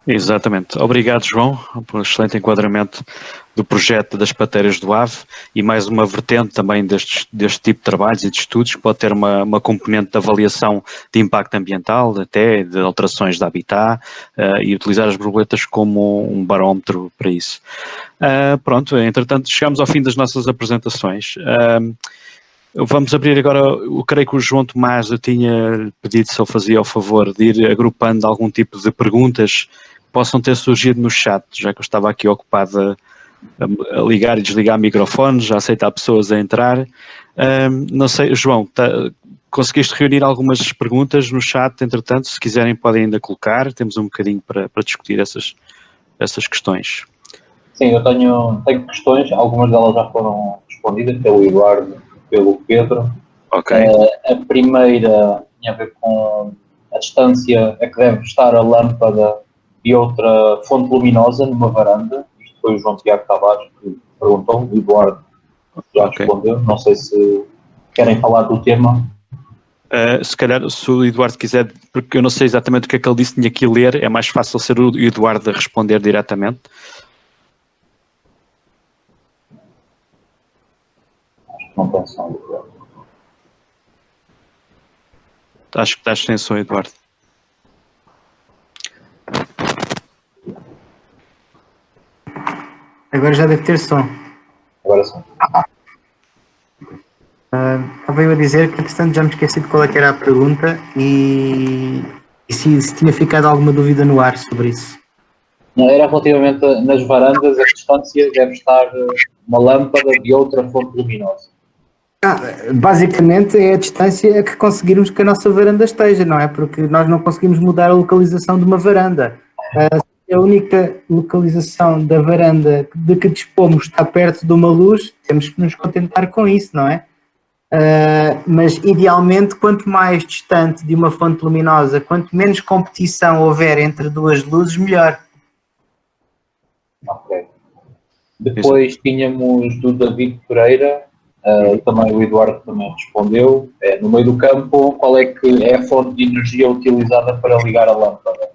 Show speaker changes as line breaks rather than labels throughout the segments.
Exatamente. Obrigado, João, por um excelente enquadramento do projeto das patérias do AVE e mais uma vertente também deste tipo de trabalhos e de estudos que pode ter uma componente de avaliação de impacto ambiental, até de alterações de habitat e utilizar as borboletas como um barómetro para isso. Pronto, entretanto chegamos ao fim das nossas apresentações. Vamos abrir agora, eu creio que o João Tomás eu tinha pedido se ele fazia o favor de ir agrupando algum tipo de perguntas que possam ter surgido no chat, já que eu estava aqui ocupado a ligar e desligar microfones, a aceitar pessoas a entrar. Não sei, João, conseguiste reunir algumas perguntas no chat, entretanto, se quiserem podem ainda colocar, temos um bocadinho para discutir essas questões.
Sim, eu tenho questões, algumas delas já foram respondidas pelo Eduardo, pelo Pedro.
Ok.
A primeira tinha a ver com a distância a que deve estar a lâmpada e outra fonte luminosa numa varanda. Isto foi o João Tiago Tavares que perguntou, o Eduardo já respondeu. Não sei se querem falar do tema.
Se calhar, se o Eduardo quiser, porque eu não sei exatamente o que é que ele disse, tinha que ler, é mais fácil ser o Eduardo a responder diretamente.
Acho que não tem som, Eduardo.
Acho que estás sem som, Eduardo.
Agora já deve ter som.
Agora sim.
Estava eu a dizer que, entretanto, já me esqueci de qual é que era a pergunta e se tinha ficado alguma dúvida no ar sobre isso.
Não, era relativamente nas varandas, a distância deve estar uma lâmpada de outra fonte luminosa.
Basicamente é a distância a que conseguirmos que a nossa varanda esteja, não é? Porque nós não conseguimos mudar a localização de uma varanda. A única localização da varanda de que dispomos está perto de uma luz, temos que nos contentar com isso, não é? Mas idealmente, quanto mais distante de uma fonte luminosa, quanto menos competição houver entre duas luzes, melhor.
Ok. Depois tínhamos do David Pereira, também o Eduardo também respondeu. No meio do campo, qual é que é a fonte de energia utilizada para ligar a lâmpada?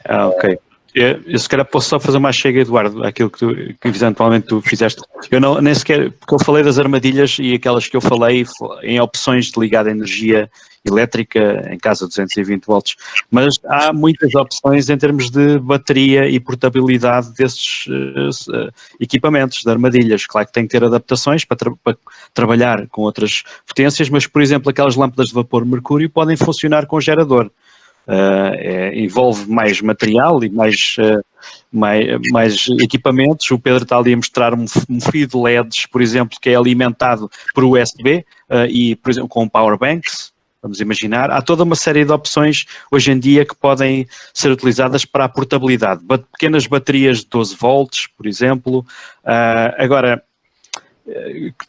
Ok. Eu se calhar posso só fazer uma chega, Eduardo, àquilo que eventualmente tu fizeste. Eu não, nem sequer, porque eu falei das armadilhas e aquelas que eu falei em opções de ligar a energia elétrica em casa de 220 volts, mas há muitas opções em termos de bateria e portabilidade desses equipamentos, de armadilhas. Claro que tem que ter adaptações para trabalhar com outras potências, mas, por exemplo, aquelas lâmpadas de vapor mercúrio podem funcionar com gerador. Envolve mais material e mais equipamentos. O Pedro está ali a mostrar um fio de LEDs, por exemplo, que é alimentado por USB e, por exemplo, com power banks. Vamos imaginar, há toda uma série de opções hoje em dia que podem ser utilizadas para a portabilidade. Pequenas baterias de 12 volts, por exemplo. Agora,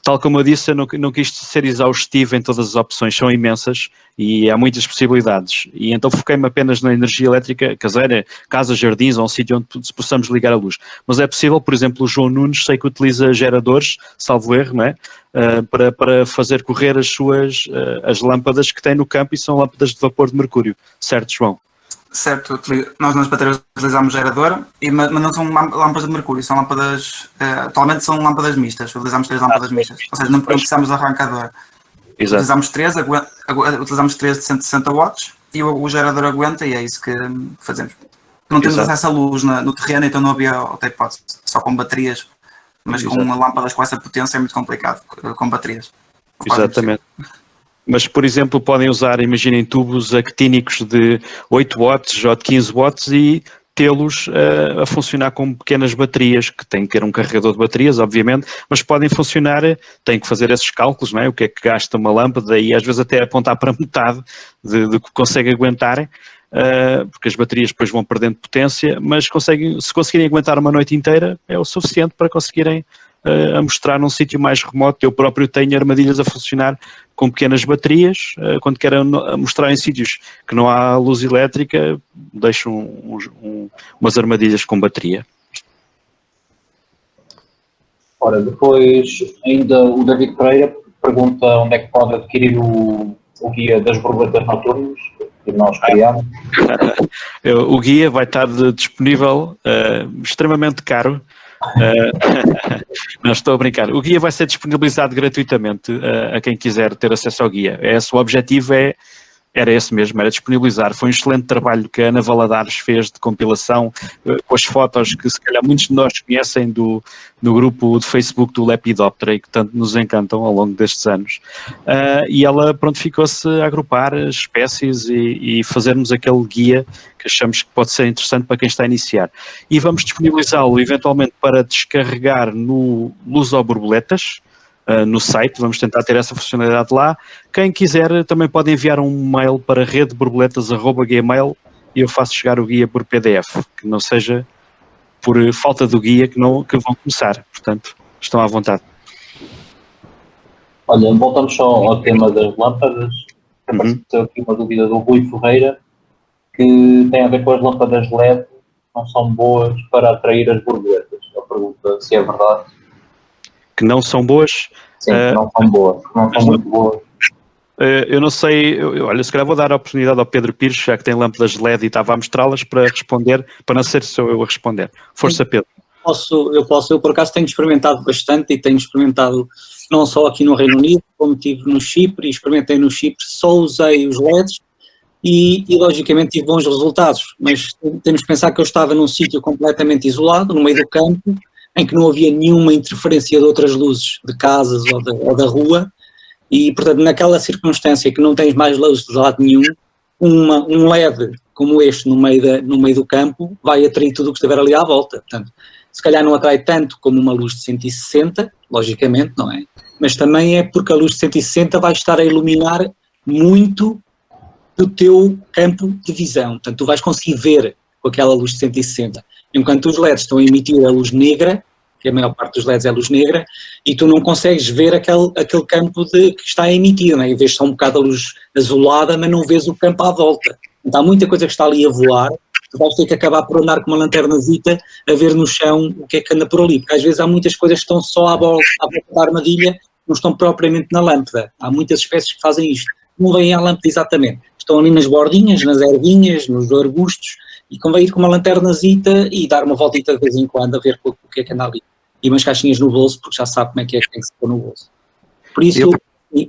tal como eu disse, eu não quis ser exaustivo em todas as opções, são imensas e há muitas possibilidades. E então foquei-me apenas na energia elétrica caseira, casas, jardins ou um sítio onde possamos ligar a luz. Mas é possível, por exemplo, o João Nunes, sei que utiliza geradores, salvo erro, não é? Para fazer correr as lâmpadas que tem no campo e são lâmpadas de vapor de mercúrio. Certo, João?
Certo, nós nas baterias utilizamos gerador, mas não são lâmpadas de mercúrio, são lâmpadas, atualmente são lâmpadas mistas, utilizamos 3 lâmpadas mistas, ou seja, não precisamos de arrancador. Exato. Utilizamos 3 de 160 watts e o gerador aguenta e é isso que fazemos. Não temos acesso à luz no terreno, então não havia outra hipótese, só com baterias, mas com lâmpadas com essa potência é muito complicado, com baterias.
Exatamente. Mas, por exemplo, podem usar, imaginem, tubos actínicos de 8 watts ou de 15 watts e tê-los a funcionar com pequenas baterias, que têm que ter um carregador de baterias, obviamente, mas podem funcionar, têm que fazer esses cálculos, não é? O que é que gasta uma lâmpada e às vezes até apontar para metade do que consegue aguentar, porque as baterias depois vão perdendo potência, mas se conseguirem aguentar uma noite inteira, é o suficiente para conseguirem a mostrar num sítio mais remoto. Eu próprio tenho armadilhas a funcionar com pequenas baterias. Quando quero mostrar em sítios que não há luz elétrica, deixo umas armadilhas com bateria.
Ora, depois ainda o David Pereira pergunta onde é que pode adquirir o guia das borboletas noturnas que nós criámos.
O guia vai estar disponível, extremamente caro. Não, estou a brincar. O guia vai ser disponibilizado gratuitamente a quem quiser ter acesso ao guia. O objetivo era esse mesmo, era disponibilizar. Foi um excelente trabalho que a Ana Valadares fez de compilação, com as fotos que se calhar muitos de nós conhecem do grupo de Facebook do Lepidoptera e que tanto nos encantam ao longo destes anos. E ela, pronto, ficou-se a agrupar as espécies e fazermos aquele guia que achamos que pode ser interessante para quem está a iniciar. E vamos disponibilizá-lo eventualmente para descarregar no Lusoborboletas, no site, vamos tentar ter essa funcionalidade lá. Quem quiser também pode enviar um mail para redeborboletas@gmail e eu faço chegar o guia por PDF, que não seja por falta do guia que vão começar, portanto, estão à vontade.
Olha, voltamos só ao tema das lâmpadas. Apareceu aqui uma dúvida do Rui Ferreira, que tem a ver com as lâmpadas LED, não são boas para atrair as borboletas. A pergunta se é verdade.
Que não são boas?
Sim, não são boas, não são muito boas.
Eu não sei, olha, se calhar vou dar a oportunidade ao Pedro Pires, já que tem lâmpadas LED e estava a mostrá-las, para responder, para não ser só eu a responder. Força, Pedro.
Eu por acaso tenho experimentado bastante e tenho experimentado não só aqui no Reino Unido, como estive no Chipre e experimentei no Chipre, só usei os LEDs e logicamente tive bons resultados, mas temos que pensar que eu estava num sítio completamente isolado, no meio do campo, em que não havia nenhuma interferência de outras luzes de casas ou da rua e, portanto, naquela circunstância que não tens mais luzes de lado nenhum, um LED como este no meio do campo vai atrair tudo o que estiver ali à volta. Portanto, se calhar não atrai tanto como uma luz de 160, logicamente, não é? Mas também é porque a luz de 160 vai estar a iluminar muito do teu campo de visão. Portanto, tu vais conseguir ver com aquela luz de 160. Enquanto os LEDs estão a emitir a luz negra, que a maior parte dos LEDs é luz negra, e tu não consegues ver aquele campo que está a emitir, não é? E vês só um bocado a luz azulada, mas não vês o campo à volta. Então há muita coisa que está ali a voar, tu vais ter que acabar por andar com uma lanternazita a ver no chão o que é que anda por ali, porque às vezes há muitas coisas que estão só à volta da armadilha, não estão propriamente na lâmpada. Há muitas espécies que fazem isto. Não vêm à lâmpada exatamente. Estão ali nas bordinhas, nas ervinhas, nos arbustos, e convém ir com uma lanternazita e dar uma voltita de vez em quando a ver o que é que anda ali. E umas caixinhas no bolso, porque já sabe como é que tem que se pôr no bolso. Por isso,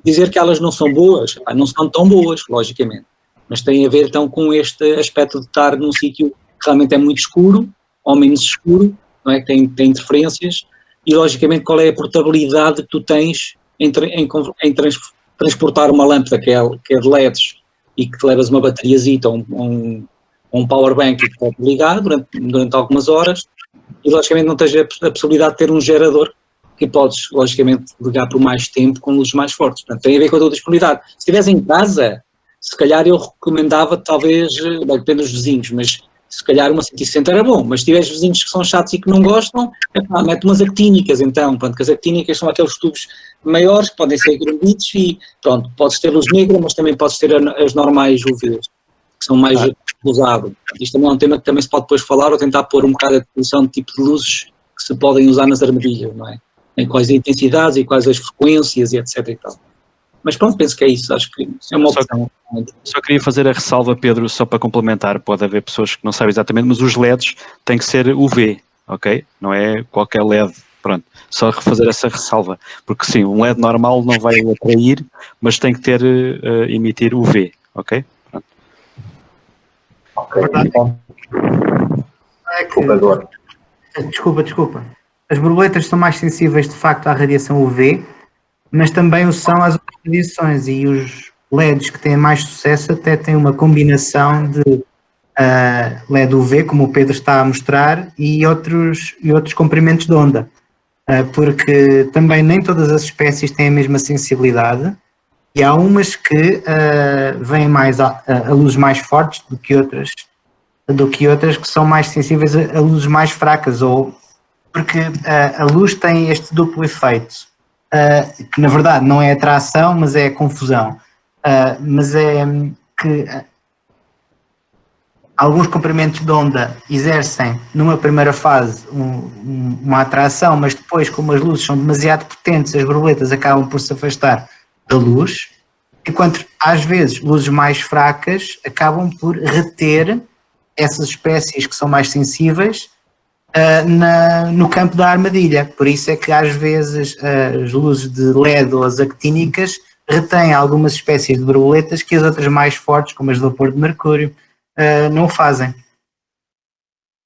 dizer que elas não são boas, não são tão boas, logicamente, mas tem a ver então com este aspecto de estar num sítio que realmente é muito escuro, ou menos escuro, não é? Que tem interferências, e logicamente qual é a portabilidade que tu tens em transportar uma lâmpada que é de LEDs e que te levas uma bateriazita ou um power bank e que pode ligar durante algumas horas, e logicamente não tens a possibilidade de ter um gerador que podes logicamente ligar por mais tempo com luzes mais fortes. Portanto, tem a ver com a tua disponibilidade. Se estiveres em casa, se calhar eu recomendava talvez, depende dos vizinhos, mas se calhar uma 160 era bom, mas se tiveres vizinhos que são chatos e que não gostam, mete umas actínicas então, pronto, que as actínicas são aqueles tubos maiores que podem ser granditos e pronto, podes ter luz negra, mas também podes ter as normais UVs, que são mais usadas. Isto também é um tema que também se pode depois falar ou tentar pôr um bocado a definição de tipo de luzes que se podem usar nas armadilhas, não é? Em quais intensidades e quais as frequências e etc e tal. Mas pronto, penso que é isso, acho que é uma opção.
Só queria fazer a ressalva, Pedro, só para complementar, pode haver pessoas que não sabem exatamente, mas os LEDs têm que ser UV, ok? Não é qualquer LED, pronto, só refazer essa ressalva, porque sim, um LED normal não vai atrair, mas tem que ter, emitir UV, ok? Pronto.
Ok, então.
Desculpa. As borboletas são mais sensíveis de facto à radiação UV, mas também o são às outras radiações, e os LEDs que têm mais sucesso até têm uma combinação de LED UV, como o Pedro está a mostrar, e outros comprimentos de onda, porque também nem todas as espécies têm a mesma sensibilidade, e há umas que vêm mais a luzes mais fortes do que outras que são mais sensíveis a luzes mais fracas, ou porque a luz tem este duplo efeito, que na verdade não é atração, mas é confusão, mas é que alguns comprimentos de onda exercem numa primeira fase uma atração, mas depois, como as luzes são demasiado potentes, as borboletas acabam por se afastar da luz, enquanto às vezes luzes mais fracas acabam por reter essas espécies que são mais sensíveis no campo da armadilha. Por isso é que às vezes as luzes de LED ou as actínicas retêm algumas espécies de borboletas que as outras mais fortes, como as de vapor de mercúrio, não fazem.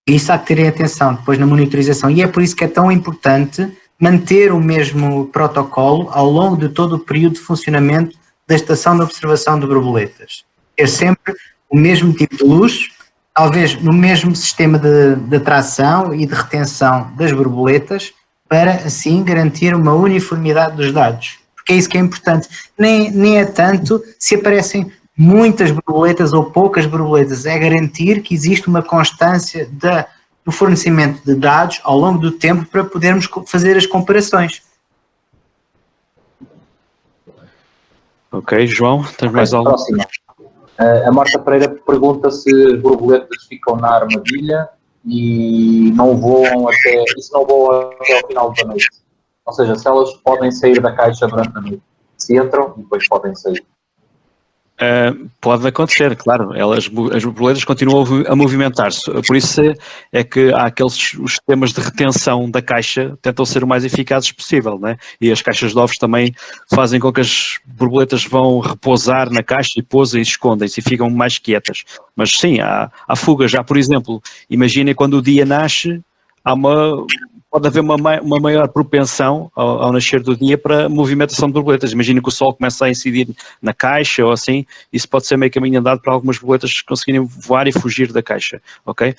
Isso há que terem atenção depois na monitorização, e é por isso que é tão importante manter o mesmo protocolo ao longo de todo o período de funcionamento da estação de observação de borboletas. Ter sempre o mesmo tipo de luz, talvez no mesmo sistema de atração e de retenção das borboletas, para assim garantir uma uniformidade dos dados. Porque é isso que é importante. Nem é tanto se aparecem muitas borboletas ou poucas borboletas, é garantir que existe uma constância do fornecimento de dados ao longo do tempo para podermos fazer as comparações.
Ok, João, tens mais algo?
Próxima. A Marta Pereira pergunta se as borboletas ficam na armadilha e não voam até ao final da noite. Ou seja, se elas podem sair da caixa durante a noite. Se entram e depois podem sair.
Pode acontecer, claro. As borboletas continuam a movimentar-se. Por isso é que há os sistemas de retenção da caixa tentam ser o mais eficazes possível, né? E as caixas de ovos também fazem com que as borboletas vão repousar na caixa e pousam e escondem-se e ficam mais quietas. Mas sim, há fugas. Já, por exemplo, imaginem quando o dia nasce, pode haver uma maior propensão ao nascer do dia para movimentação de borboletas. Imagina que o sol começa a incidir na caixa ou assim, isso pode ser meio caminho andado para algumas borboletas conseguirem voar e fugir da caixa, ok?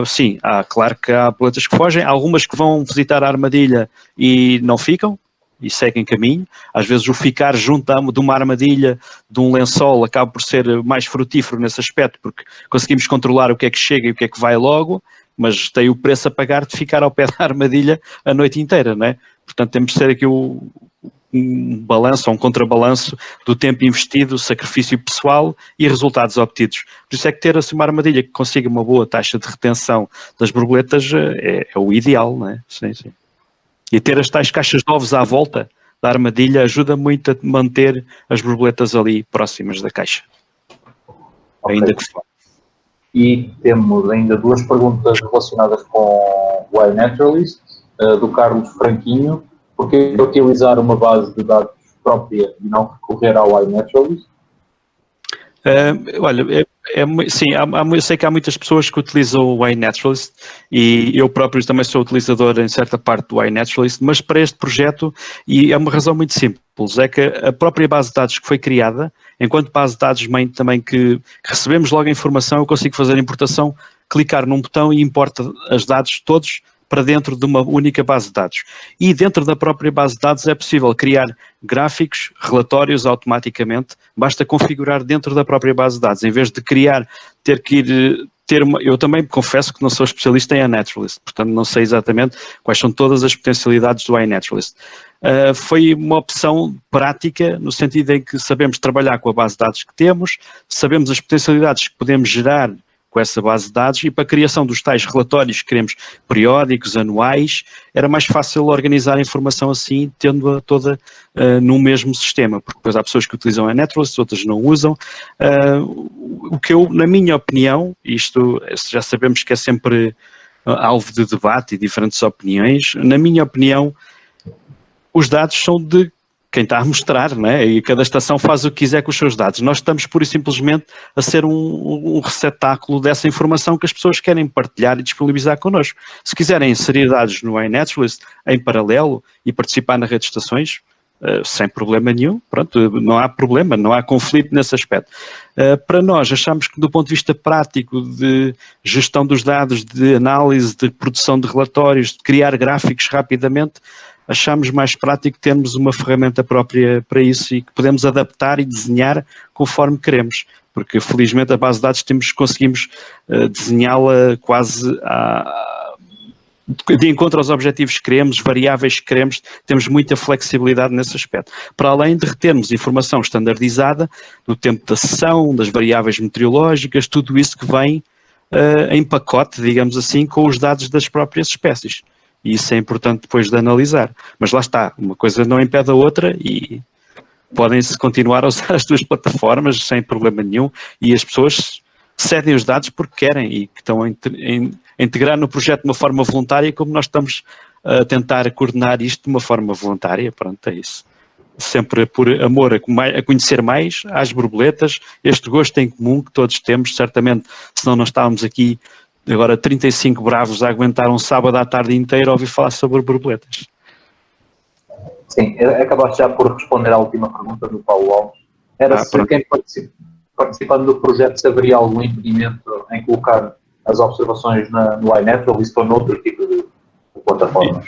Sim, claro que há borboletas que fogem, há algumas que vão visitar a armadilha e não ficam, e seguem caminho. Às vezes o ficar junto de uma armadilha, de um lençol, acaba por ser mais frutífero nesse aspecto, porque conseguimos controlar o que é que chega e o que é que vai logo, mas tem o preço a pagar de ficar ao pé da armadilha a noite inteira, não é? Portanto, temos de ter aqui um balanço, um contrabalanço do tempo investido, sacrifício pessoal e resultados obtidos. Por isso é que ter assim uma armadilha que consiga uma boa taxa de retenção das borboletas é o ideal, não é? Sim, sim. E ter as tais caixas de ovos à volta da armadilha ajuda muito a manter as borboletas ali próximas da caixa. Okay. Ainda que fora.
E temos ainda duas perguntas relacionadas com o iNaturalist, do Carlos Franquinho. Por que utilizar uma base de dados própria e não recorrer ao iNaturalist?
Olha, sim, eu sei que há muitas pessoas que utilizam o iNaturalist e eu próprio também sou utilizador em certa parte do iNaturalist, mas para este projeto, e é uma razão muito simples, é que a própria base de dados que foi criada, enquanto base de dados mãe também que recebemos logo a informação, eu consigo fazer a importação, clicar num botão e importa os dados todos para dentro de uma única base de dados. E dentro da própria base de dados é possível criar gráficos, relatórios automaticamente, basta configurar dentro da própria base de dados, em vez de ter que ir eu também confesso que não sou especialista em iNaturalist, portanto não sei exatamente quais são todas as potencialidades do iNaturalist. Foi uma opção prática, no sentido em que sabemos trabalhar com a base de dados que temos, sabemos as potencialidades que podemos gerar com essa base de dados, e para a criação dos tais relatórios que queremos periódicos, anuais, era mais fácil organizar a informação assim, tendo-a toda num mesmo sistema, porque depois há pessoas que utilizam a iNaturalist, outras não usam. O que eu, na minha opinião, isto já sabemos que é sempre alvo de debate e diferentes opiniões, na minha opinião, os dados são de quem está a mostrar, não é? E cada estação faz o que quiser com os seus dados. Nós estamos pura e simplesmente a ser um receptáculo dessa informação que as pessoas querem partilhar e disponibilizar connosco. Se quiserem inserir dados no iNaturalist em paralelo e participar na rede de estações, sem problema nenhum, pronto, não há problema, não há conflito nesse aspecto. Para nós, achamos que do ponto de vista prático de gestão dos dados, de análise, de produção de relatórios, de criar gráficos rapidamente, achamos mais prático termos uma ferramenta própria para isso e que podemos adaptar e desenhar conforme queremos, porque felizmente a base de dados conseguimos desenhá-la quase de encontro aos objetivos que queremos, variáveis que queremos, temos muita flexibilidade nesse aspecto. Para além de retermos informação standardizada do tempo da sessão, das variáveis meteorológicas, tudo isso que vem em pacote, digamos assim, com os dados das próprias espécies. E isso é importante depois de analisar. Mas lá está, uma coisa não impede a outra e podem-se continuar a usar as duas plataformas sem problema nenhum, e as pessoas cedem os dados porque querem e que estão a integrar no projeto de uma forma voluntária, como nós estamos a tentar coordenar isto de uma forma voluntária. Pronto, é isso. Sempre por amor a conhecer mais às borboletas, este gosto em comum que todos temos, certamente, senão não estávamos aqui agora 35 bravos a aguentar um sábado à tarde inteira a ouvir falar sobre borboletas.
Sim, acabaste já por responder à última pergunta do Paulo Alves. Era se quem participando do projeto se haveria algum impedimento em colocar as observações no iNatural, isso for noutro tipo de plataformas?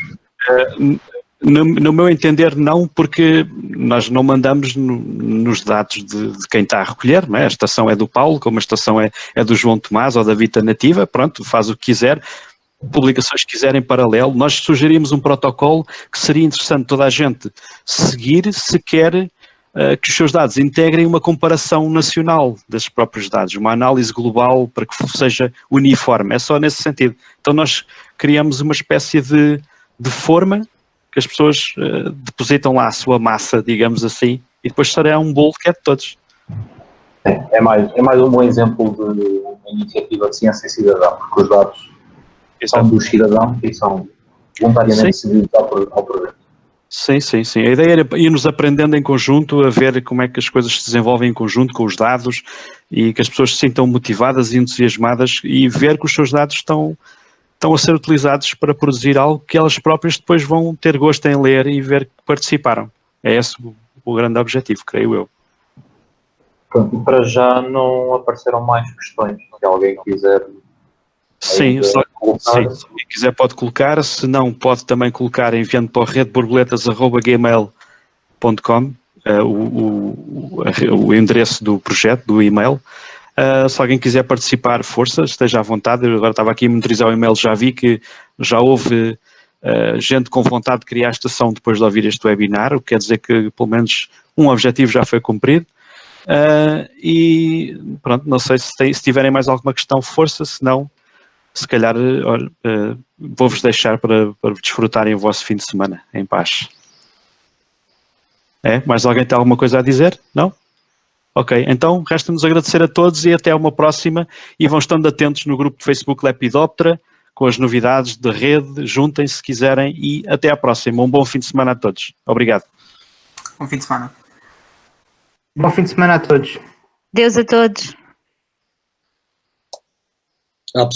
No meu entender, não, porque nós não mandamos nos dados de quem está a recolher, não é? A estação é do Paulo, como a estação é do João Tomás ou da Vita Nativa, pronto, faz o que quiser. Publicações que quiserem em paralelo, nós sugerimos um protocolo que seria interessante toda a gente seguir se quer que os seus dados integrem uma comparação nacional desses próprios dados, uma análise global para que seja uniforme, é só nesse sentido. Então nós criamos uma espécie de forma que as pessoas depositam lá a sua massa, digamos assim, e depois será um bolo que é de todos.
É mais um bom exemplo de uma iniciativa de ciência cidadã, porque os dados são dos cidadãos e são voluntariamente cedidos ao projeto.
Sim. A ideia era irmos aprendendo em conjunto, a ver como é que as coisas se desenvolvem em conjunto com os dados e que as pessoas se sintam motivadas e entusiasmadas e ver que os seus dados estão a ser utilizados para produzir algo que elas próprias depois vão ter gosto em ler e ver que participaram. É esse o grande objetivo, creio eu.
Pronto, e para já não apareceram mais questões. Se alguém quiser...
Sim, se alguém quiser pode colocar, se não pode também colocar enviando para redeborboletas@gmail.com o endereço do projeto, do e-mail. Se alguém quiser participar, força, esteja à vontade. Eu agora estava aqui a monitorizar o e-mail, já vi que já houve gente com vontade de criar a estação depois de ouvir este webinar, o que quer dizer que pelo menos um objetivo já foi cumprido. E pronto, não sei se tiverem mais alguma questão, força, se não, se calhar vou-vos deixar para desfrutarem o vosso fim de semana em paz. Mais alguém tem alguma coisa a dizer? Não? Ok, então resta-nos agradecer a todos e até uma próxima, e vão estando atentos no grupo de Facebook Lepidoptera com as novidades da rede, juntem-se se quiserem e até à próxima. Um bom fim de semana a todos. Obrigado.
Bom fim de semana.
Bom fim de semana a todos.
Deus a todos.